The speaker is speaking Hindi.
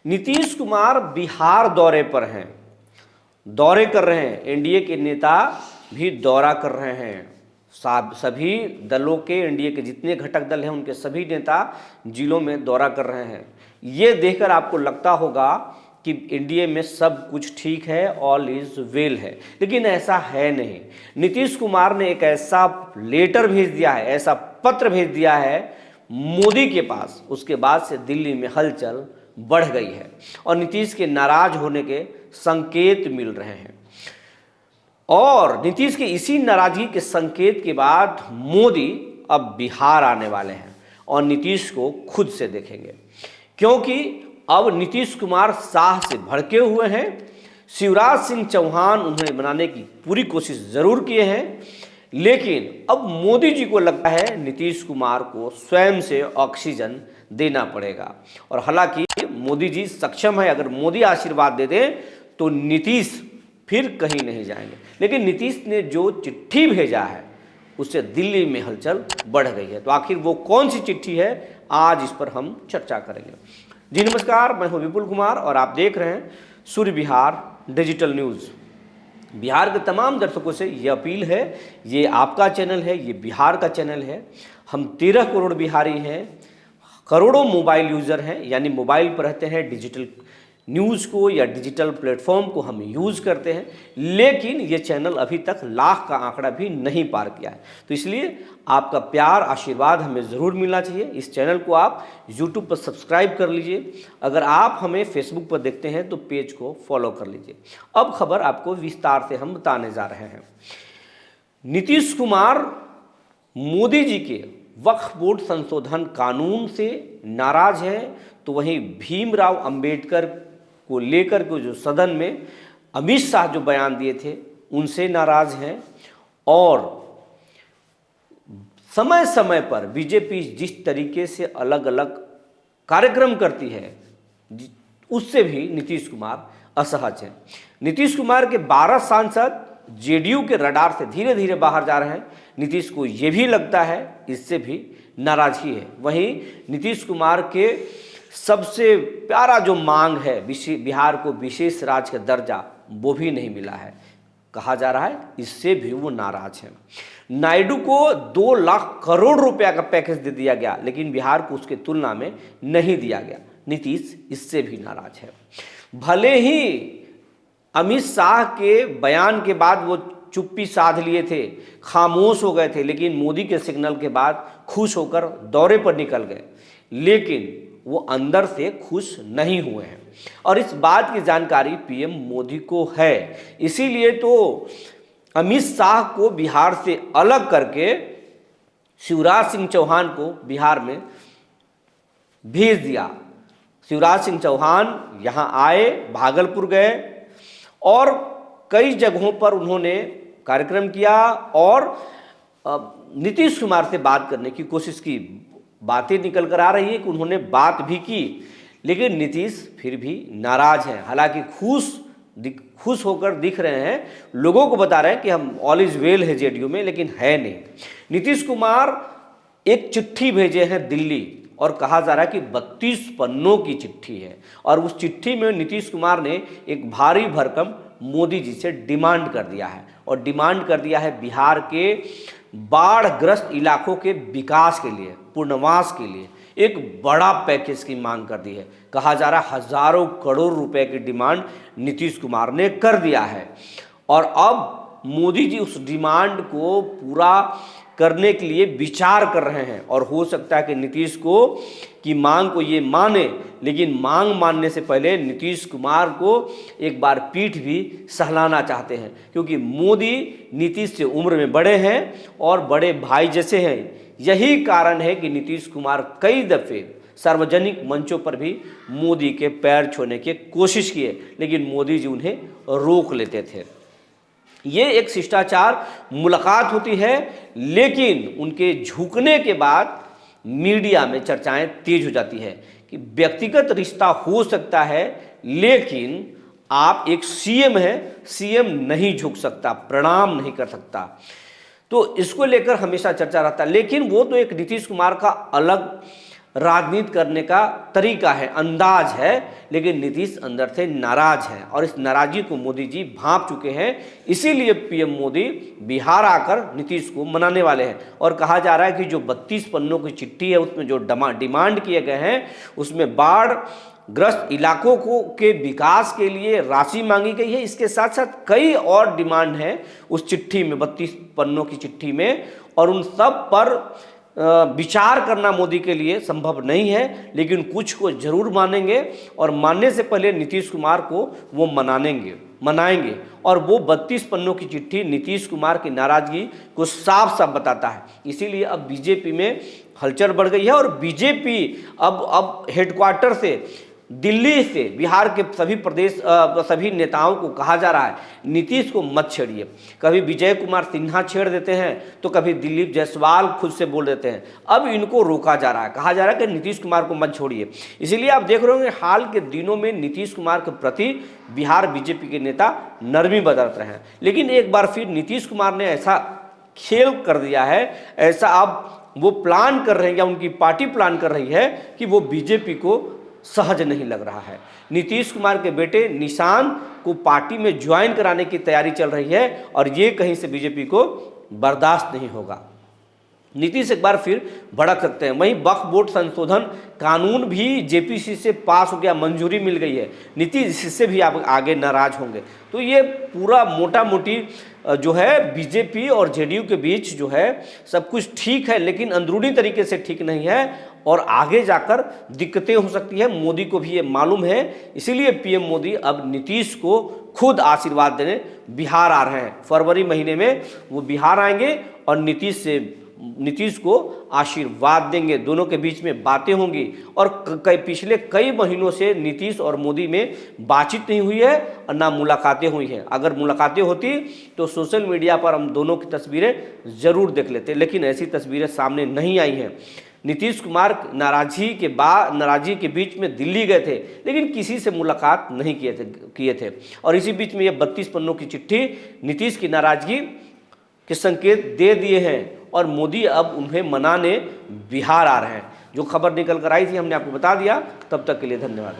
नीतीश कुमार बिहार दौरे पर हैं, दौरे कर रहे हैं। एनडीए के नेता भी दौरा कर रहे हैं। सभी दलों के, एनडीए के जितने घटक दल हैं उनके सभी नेता जिलों में दौरा कर रहे हैं। ये देखकर आपको लगता होगा कि एनडीए में सब कुछ ठीक है, ऑल इज वेल है, लेकिन ऐसा है नहीं। नीतीश कुमार ने एक ऐसा लेटर भेज दिया है, ऐसा पत्र भेज दिया है मोदी के पास, उसके बाद से दिल्ली में हलचल बढ़ गई है और नीतीश के नाराज होने के संकेत मिल रहे हैं। और नीतीश के इसी नाराजगी के संकेत के बाद मोदी अब बिहार आने वाले हैं और नीतीश को खुद से देखेंगे, क्योंकि अब नीतीश कुमार साह से भड़के हुए हैं। शिवराज सिंह चौहान उन्हें बनाने की पूरी कोशिश जरूर किए हैं, लेकिन अब मोदी जी को लगता है नीतीश कुमार को स्वयं से ऑक्सीजन देना पड़ेगा। और हालांकि मोदी जी सक्षम है, अगर मोदी आशीर्वाद दे दें तो नीतीश फिर कहीं नहीं जाएंगे। लेकिन नीतीश ने जो चिट्ठी भेजा है उससे दिल्ली में हलचल बढ़ गई है। तो आखिर वो कौन सी चिट्ठी है, आज इस पर हम चर्चा करेंगे। जी नमस्कार, मैं हूं विपुल कुमार और आप देख रहे हैं सूर्य बिहार डिजिटल न्यूज़। बिहार के तमाम दर्शकों से ये अपील है, ये आपका चैनल है, ये बिहार का चैनल है। हम 13 करोड़ बिहारी हैं, करोड़ों मोबाइल यूज़र हैं, यानी मोबाइल पर रहते हैं, डिजिटल न्यूज़ को या डिजिटल प्लेटफॉर्म को हम यूज़ करते हैं, लेकिन ये चैनल अभी तक लाख का आंकड़ा भी नहीं पार किया है। तो इसलिए आपका प्यार आशीर्वाद हमें ज़रूर मिलना चाहिए। इस चैनल को आप यूट्यूब पर सब्सक्राइब कर लीजिए, अगर आप हमें फेसबुक पर देखते हैं तो पेज को फॉलो कर लीजिए। अब खबर आपको विस्तार से हम बताने जा रहे हैं। नीतीश कुमार मोदी जी के वक्फ बोर्ड संशोधन कानून से नाराज है, तो वहीं भीमराव अंबेडकर को लेकर के जो सदन में अमित शाह जो बयान दिए थे उनसे नाराज हैं। और समय समय पर बीजेपी जिस तरीके से अलग अलग कार्यक्रम करती है उससे भी नीतीश कुमार असहज हैं। नीतीश कुमार के 12 सांसद जेडीयू के रडार से धीरे धीरे बाहर जा रहे हैं। नीतीश को ये भी लगता है इससे भी नाराजगी है। वहीं नीतीश कुमार के सबसे प्यारा जो मांग है बिहार को विशेष राज्य का दर्जा, वो भी नहीं मिला है, कहा जा रहा है, इससे भी वो नाराज हैं। नायडू को 2 लाख करोड़ रुपया का पैकेज दे दिया गया, लेकिन बिहार को उसके तुलना में नहीं दिया गया। नीतीश इससे भी नाराज है। भले ही अमित शाह के बयान के बाद वो चुप्पी साध लिए थे, खामोश हो गए थे, लेकिन मोदी के सिग्नल के बाद खुश होकर दौरे पर निकल गए, लेकिन वो अंदर से खुश नहीं हुए हैं। और इस बात की जानकारी पीएम मोदी को है, इसीलिए तो अमित शाह को बिहार से अलग करके शिवराज सिंह चौहान को बिहार में भेज दिया। शिवराज सिंह चौहान यहाँ आए, भागलपुर गए और कई जगहों पर उन्होंने कार्यक्रम किया और नीतीश कुमार से बात करने की कोशिश की। बातें निकल कर आ रही है कि उन्होंने बात भी की, लेकिन नीतीश फिर भी नाराज हैं। हालांकि खुश होकर दिख रहे हैं, लोगों को बता रहे हैं कि हम ऑल इज वेल है जेडीयू में, लेकिन है नहीं। नीतीश कुमार एक चिट्ठी भेजे हैं दिल्ली और कहा जा रहा है कि 32 पन्नों की चिट्ठी है और उस चिट्ठी में नीतीश कुमार ने एक भारी भरकम मोदी जी से डिमांड कर दिया है और डिमांड कर दिया है बिहार के बाढ़ग्रस्त इलाकों के विकास के लिए, पुनर्वास के लिए एक बड़ा पैकेज की मांग कर दी है। कहा जा रहा है हजारों करोड़ रुपए की डिमांड नीतीश कुमार ने कर दिया है और अब मोदी जी उस डिमांड को पूरा करने के लिए विचार कर रहे हैं और हो सकता है कि नीतीश को की मांग को ये माने, लेकिन मांग मानने से पहले नीतीश कुमार को एक बार पीठ भी सहलाना चाहते हैं, क्योंकि मोदी नीतीश से उम्र में बड़े हैं और बड़े भाई जैसे हैं। यही कारण है कि नीतीश कुमार कई दफ़े सार्वजनिक मंचों पर भी मोदी के पैर छूने की कोशिश किए, लेकिन मोदी जी उन्हें रोक लेते थे। ये एक शिष्टाचार मुलाकात होती है, लेकिन उनके झुकने के बाद मीडिया में चर्चाएं तेज हो जाती है कि व्यक्तिगत रिश्ता हो सकता है, लेकिन आप एक सीएम हैं, सीएम नहीं झुक सकता, प्रणाम नहीं कर सकता। तो इसको लेकर हमेशा चर्चा रहता है, लेकिन वो तो एक नीतीश कुमार का अलग राजनीति करने का तरीका है, अंदाज है, लेकिन नीतीश अंदर से नाराज है और इस नाराजगी को मोदी जी भांप चुके हैं। इसीलिए पीएम मोदी बिहार आकर नीतीश को मनाने वाले हैं और कहा जा रहा है कि जो 32 पन्नों की चिट्ठी है उसमें जो डिमांड किए गए हैं उसमें बाढ़ ग्रस्त इलाकों के विकास के लिए राशि मांगी गई है। इसके साथ साथ कई और डिमांड हैं उस चिट्ठी में, 32 पन्नों की चिट्ठी में, और उन सब पर विचार करना मोदी के लिए संभव नहीं है, लेकिन कुछ को जरूर मानेंगे और मानने से पहले नीतीश कुमार को वो मनाएंगे और वो 32 पन्नों की चिट्ठी नीतीश कुमार की नाराजगी को साफ साफ बताता है। इसीलिए अब बीजेपी में हलचल बढ़ गई है और बीजेपी अब हेडक्वार्टर से, दिल्ली से बिहार के सभी नेताओं को कहा जा रहा है नीतीश को मत छेड़िए। कभी विजय कुमार सिन्हा छेड़ देते हैं तो कभी दिलीप जायसवाल खुद से बोल देते हैं। अब इनको रोका जा रहा है, कहा जा रहा है कि नीतीश कुमार को मत छोड़िए। इसीलिए आप देख रहे होंगे हाल के दिनों में नीतीश कुमार के प्रति बिहार बीजेपी के नेता नरमी बरत रहे हैं, लेकिन एक बार फिर नीतीश कुमार ने ऐसा खेल कर दिया है, ऐसा अब वो प्लान कर रहे हैं या उनकी पार्टी प्लान कर रही है कि वो बीजेपी को सहज नहीं लग रहा है। नीतीश कुमार के बेटे निशान को पार्टी में ज्वाइन कराने की तैयारी चल रही है और ये कहीं से बीजेपी को बर्दाश्त नहीं होगा। नीतीश एक बार फिर भड़क सकते हैं। वहीं वक्फ बोर्ड संशोधन कानून भी जेपीसी से पास हो गया, मंजूरी मिल गई है। नीतीश इससे भी आगे नाराज होंगे। तो ये पूरा मोटा मोटी जो है बीजेपी और जेडीयू के बीच जो है सब कुछ ठीक है, लेकिन अंदरूनी तरीके से ठीक नहीं है और आगे जाकर दिक्कतें हो सकती है। मोदी को भी ये मालूम है, इसीलिए पीएम मोदी अब नीतीश को खुद आशीर्वाद देने बिहार आ रहे हैं। फरवरी महीने में वो बिहार आएंगे और नीतीश को आशीर्वाद देंगे। दोनों के बीच में बातें होंगी और पिछले कई महीनों से नीतीश और मोदी में बातचीत नहीं हुई है और ना मुलाकातें हुई हैं। अगर मुलाकातें होती तो सोशल मीडिया पर हम दोनों की तस्वीरें ज़रूर देख लेते, लेकिन ऐसी तस्वीरें सामने नहीं आई हैं। नीतीश कुमार नाराजगी के बीच में दिल्ली गए थे, लेकिन किसी से मुलाकात नहीं किए थे और इसी बीच में ये 32 पन्नों की चिट्ठी नीतीश की नाराजगी के संकेत दे दिए हैं और मोदी अब उन्हें मनाने बिहार आ रहे हैं। जो खबर निकल कर आई थी हमने आपको बता दिया। तब तक के लिए धन्यवाद।